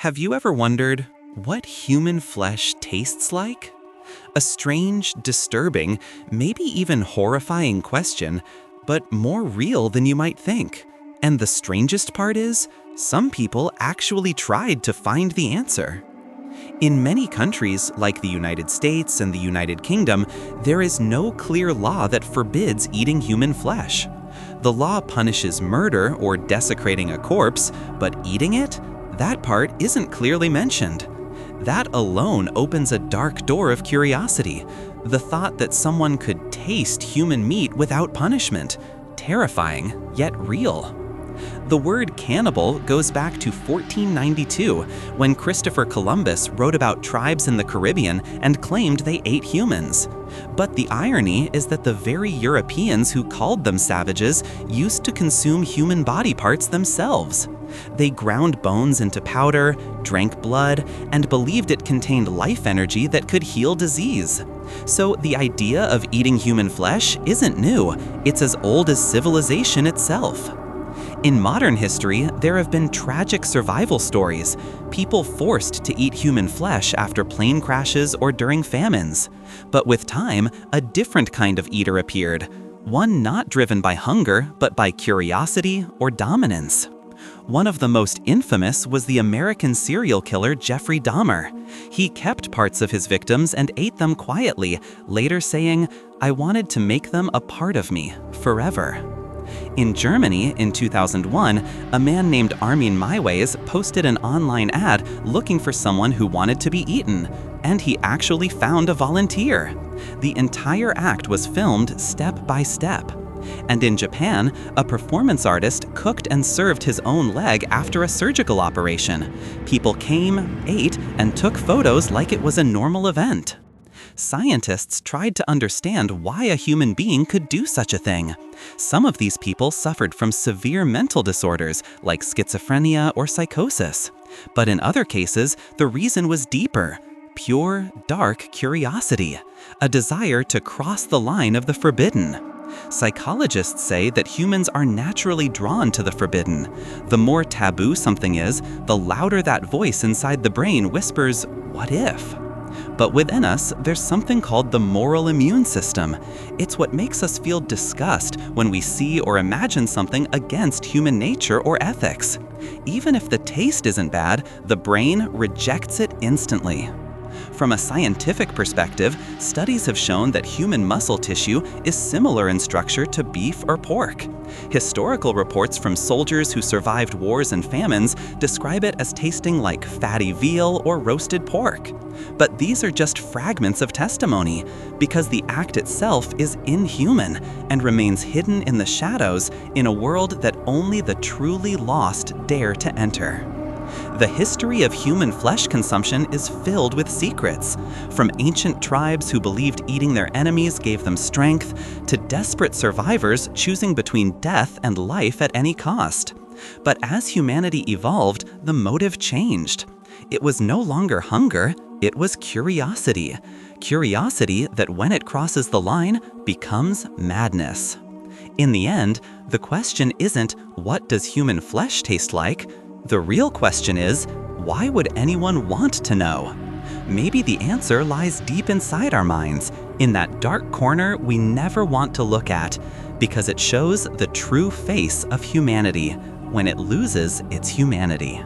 Have you ever wondered what human flesh tastes like? A strange, disturbing, maybe even horrifying question, but more real than you might think. And the strangest part is, some people actually tried to find the answer. In many countries, like the United States and the United Kingdom, there is no clear law that forbids eating human flesh. The law punishes murder or desecrating a corpse, but eating it? That part isn't clearly mentioned. That alone opens a dark door of curiosity, the thought that someone could taste human meat without punishment. Terrifying, yet real. The word cannibal goes back to 1492, when Christopher Columbus wrote about tribes in the Caribbean and claimed they ate humans. But the irony is that the very Europeans who called them savages used to consume human body parts themselves. They ground bones into powder, drank blood, and believed it contained life energy that could heal disease. So the idea of eating human flesh isn't new, it's as old as civilization itself. In modern history, there have been tragic survival stories, people forced to eat human flesh after plane crashes or during famines. But with time, a different kind of eater appeared, one not driven by hunger, but by curiosity or dominance. One of the most infamous was the American serial killer Jeffrey Dahmer. He kept parts of his victims and ate them quietly, later saying, "I wanted to make them a part of me, forever." In Germany, in 2001, a man named Armin Maiweis posted an online ad looking for someone who wanted to be eaten, and he actually found a volunteer. The entire act was filmed step by step. And in Japan, a performance artist cooked and served his own leg after a surgical operation. People came, ate, and took photos like it was a normal event. Scientists tried to understand why a human being could do such a thing. Some of these people suffered from severe mental disorders like schizophrenia or psychosis. But in other cases, the reason was deeper. Pure, dark curiosity, a desire to cross the line of the forbidden. Psychologists say that humans are naturally drawn to the forbidden. The more taboo something is, the louder that voice inside the brain whispers, "What if?" But within us, there's something called the moral immune system. It's what makes us feel disgust when we see or imagine something against human nature or ethics. Even if the taste isn't bad, the brain rejects it instantly. From a scientific perspective, studies have shown that human muscle tissue is similar in structure to beef or pork. Historical reports from soldiers who survived wars and famines describe it as tasting like fatty veal or roasted pork. But these are just fragments of testimony, because the act itself is inhuman and remains hidden in the shadows in a world that only the truly lost dare to enter. The history of human flesh consumption is filled with secrets, from ancient tribes who believed eating their enemies gave them strength, to desperate survivors choosing between death and life at any cost. But as humanity evolved, the motive changed. It was no longer hunger, it was curiosity. Curiosity that when it crosses the line, becomes madness. In the end, the question isn't, what does human flesh taste like? The real question is, why would anyone want to know? Maybe the answer lies deep inside our minds, in that dark corner we never want to look at, because it shows the true face of humanity when it loses its humanity.